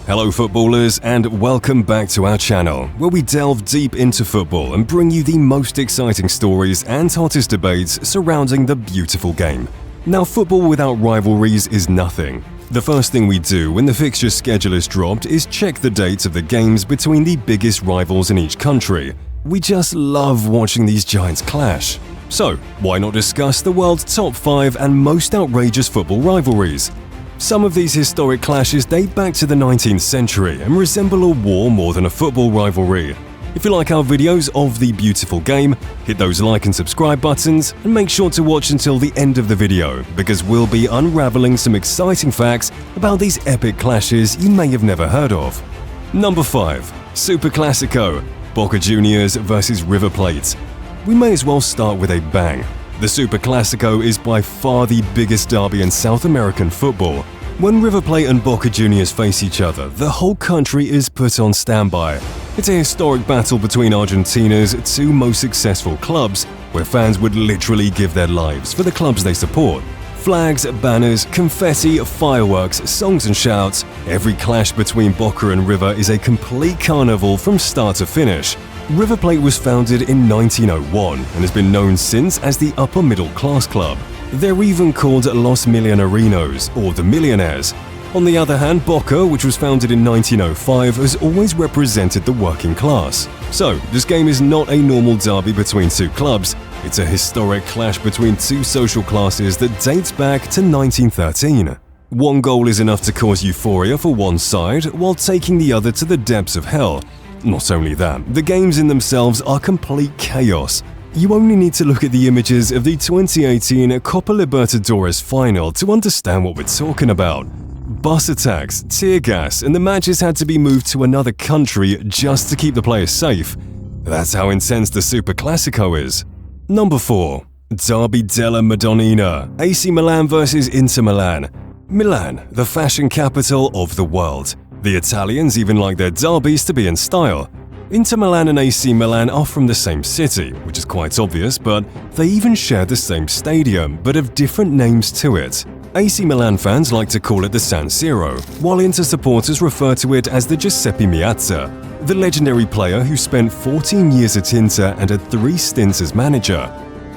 Hello footballers, and welcome back to our channel, where we delve deep into football and bring you the most exciting stories and hottest debates surrounding the beautiful game. Now, football without rivalries is nothing. The first thing we do when the fixture schedule is dropped is check the dates of the games between the biggest rivals in each country. We just love watching these giants clash. So, why not discuss the world's top 5 and most outrageous football rivalries? Some of these historic clashes date back to the 19th century and resemble a war more than a football rivalry. If you like our videos of the beautiful game, hit those like and subscribe buttons and make sure to watch until the end of the video, because we'll be unraveling some exciting facts about these epic clashes you may have never heard of. Number 5. Super Classico, Boca Juniors vs River Plate. We may as well start with a bang. The Super Classico is by far the biggest derby in South American football. When River Plate and Boca Juniors face each other, the whole country is put on standby. It's a historic battle between Argentina's two most successful clubs, where fans would literally give their lives for the clubs they support. Flags, banners, confetti, fireworks, songs and shouts. Every clash between Boca and River is a complete carnival from start to finish. River Plate was founded in 1901 and has been known since as the upper middle class club. They're even called Los Millonarinos, or the Millionaires. On the other hand, Boca, which was founded in 1905, has always represented the working class. So, this game is not a normal derby between two clubs, it's a historic clash between two social classes that dates back to 1913. One goal is enough to cause euphoria for one side, while taking the other to the depths of hell. Not only that, the games in themselves are complete chaos. You only need to look at the images of the 2018 Copa Libertadores final to understand what we're talking about. Bus attacks, tear gas, and the matches had to be moved to another country just to keep the players safe. That's how intense the Super Classico is. Number 4. Derby della Madonnina, AC Milan vs Inter Milan. Milan, the fashion capital of the world. The Italians even like their derbies to be in style. Inter Milan and AC Milan are from the same city, which is quite obvious, but they even share the same stadium, but have different names to it. AC Milan fans like to call it the San Siro, while Inter supporters refer to it as the Giuseppe Meazza, the legendary player who spent 14 years at Inter and had 3 stints as manager.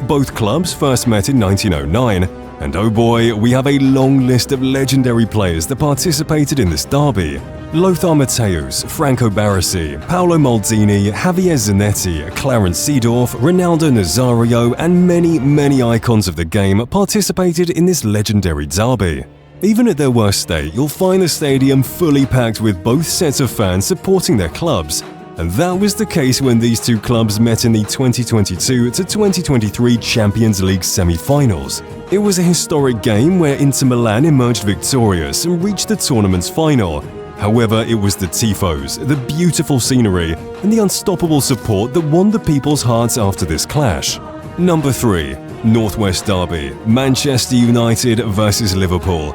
Both clubs first met in 1909, and oh boy, we have a long list of legendary players that participated in this derby. Lothar Matthäus, Franco Baresi, Paolo Maldini, Javier Zanetti, Clarence Seedorf, Ronaldo Nazario, and many icons of the game participated in this legendary derby. Even at their worst state, you'll find the stadium fully packed with both sets of fans supporting their clubs. And that was the case when these two clubs met in the 2022 to 2023 Champions League semi-finals. It was a historic game where Inter Milan emerged victorious and reached the tournament's final. However, it was the tifos, the beautiful scenery, and the unstoppable support that won the people's hearts after this clash. Number 3. Northwest Derby, Manchester United vs Liverpool.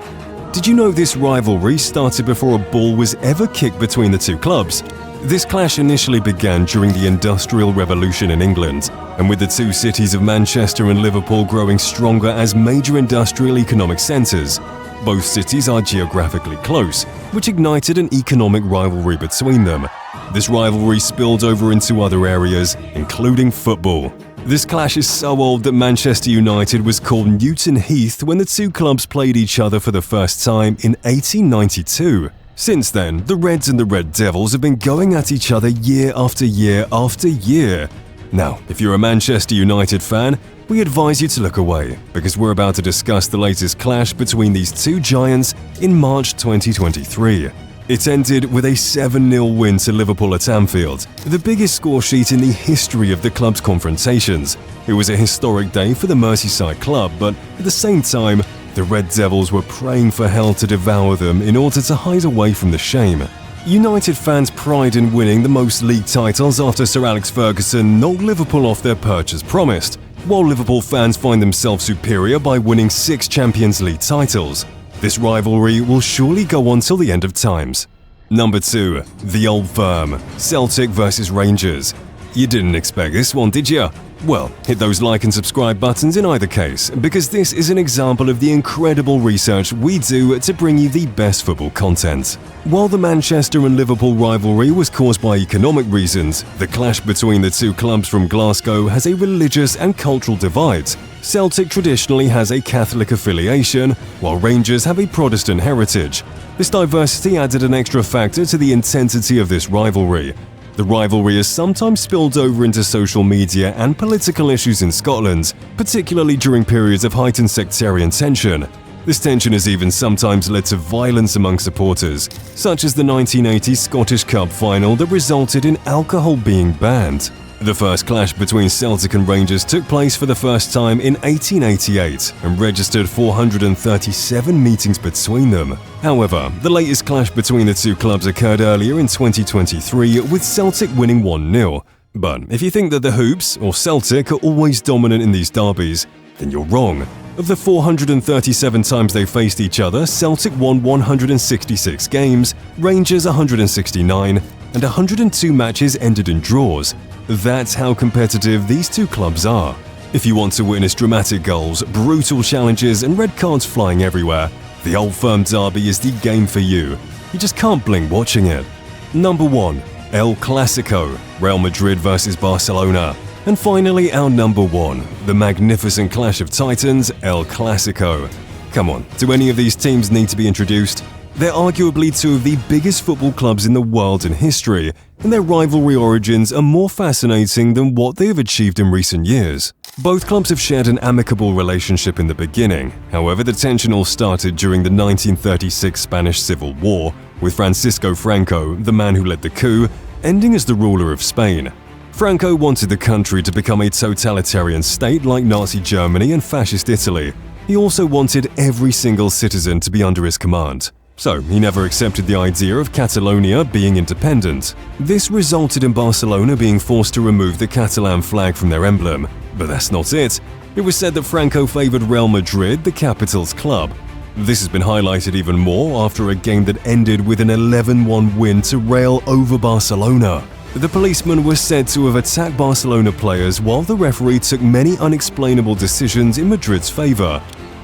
Did you know this rivalry started before a ball was ever kicked between the two clubs? This clash initially began during the Industrial Revolution in England, and with the two cities of Manchester and Liverpool growing stronger as major industrial economic centres. Both cities are geographically close, which ignited an economic rivalry between them. This rivalry spilled over into other areas, including football. This clash is so old that Manchester United was called Newton Heath when the two clubs played each other for the first time in 1892. Since then, the Reds and the Red Devils have been going at each other year after year after year. Now, if you're a Manchester United fan, we advise you to look away, because we're about to discuss the latest clash between these two giants in March 2023. It ended with a 7-0 win to Liverpool at Anfield, the biggest score sheet in the history of the club's confrontations. It was a historic day for the Merseyside club, but at the same time, the Red Devils were praying for hell to devour them in order to hide away from the shame. United fans' pride in winning the most league titles after Sir Alex Ferguson knocked Liverpool off their perch as promised, while Liverpool fans find themselves superior by winning 6 Champions League titles. This rivalry will surely go on till the end of times. Number 2. The Old Firm, Celtic vs Rangers. You didn't expect this one, did you? Well, hit those like and subscribe buttons in either case, because this is an example of the incredible research we do to bring you the best football content. While the Manchester and Liverpool rivalry was caused by economic reasons, the clash between the two clubs from Glasgow has a religious and cultural divide. Celtic traditionally has a Catholic affiliation, while Rangers have a Protestant heritage. This diversity added an extra factor to the intensity of this rivalry. The rivalry has sometimes spilled over into social media and political issues in Scotland, particularly during periods of heightened sectarian tension. This tension has even sometimes led to violence among supporters, such as the 1980 Scottish Cup final that resulted in alcohol being banned. The first clash between Celtic and Rangers took place for the first time in 1888 and registered 437 meetings between them. However, the latest clash between the two clubs occurred earlier in 2023 with Celtic winning 1-0. But if you think that the Hoops, or Celtic, are always dominant in these derbies, then you're wrong. Of the 437 times they faced each other, Celtic won 166 games, Rangers 169, and 102 matches ended in draws. That's how competitive these two clubs are. If you want to witness dramatic goals, brutal challenges, and red cards flying everywhere, the Old Firm derby is the game for you. You just can't blink watching it. Number 1. El Clasico, Real Madrid vs Barcelona. And finally, our number 1, the magnificent clash of titans, El Clasico. Come on, do any of these teams need to be introduced? They're arguably two of the biggest football clubs in the world in history, and their rivalry origins are more fascinating than what they have achieved in recent years. Both clubs have shared an amicable relationship in the beginning. However, the tension all started during the 1936 Spanish Civil War, with Francisco Franco, the man who led the coup, ending as the ruler of Spain. Franco wanted the country to become a totalitarian state like Nazi Germany and Fascist Italy. He also wanted every single citizen to be under his command. So, he never accepted the idea of Catalonia being independent. This resulted in Barcelona being forced to remove the Catalan flag from their emblem. But that's not it. It was said that Franco favored Real Madrid, the capital's club. This has been highlighted even more after a game that ended with an 11-1 win to Real over Barcelona. The policeman was said to have attacked Barcelona players while the referee took many unexplainable decisions in Madrid's favor.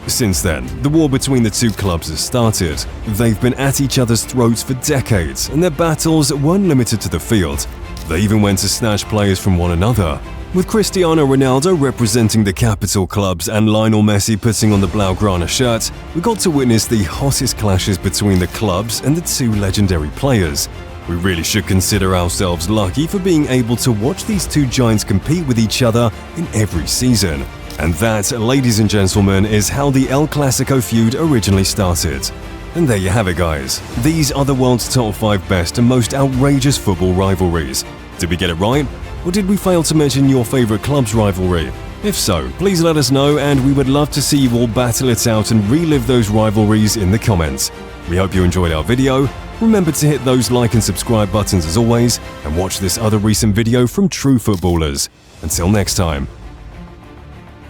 Since then, the war between the two clubs has started. They've been at each other's throats for decades, and their battles weren't limited to the field. They even went to snatch players from one another. With Cristiano Ronaldo representing the capital clubs and Lionel Messi putting on the Blaugrana shirt, we got to witness the hottest clashes between the clubs and the two legendary players. We really should consider ourselves lucky for being able to watch these two giants compete with each other in every season. And that, ladies and gentlemen, is how the El Clasico feud originally started. And there you have it, guys. These are the world's top 5 best and most outrageous football rivalries. Did we get it right? Or did we fail to mention your favourite club's rivalry? If so, please let us know, and we would love to see you all battle it out and relive those rivalries in the comments. We hope you enjoyed our video. Remember to hit those like and subscribe buttons as always, and watch this other recent video from True Footballers. Until next time.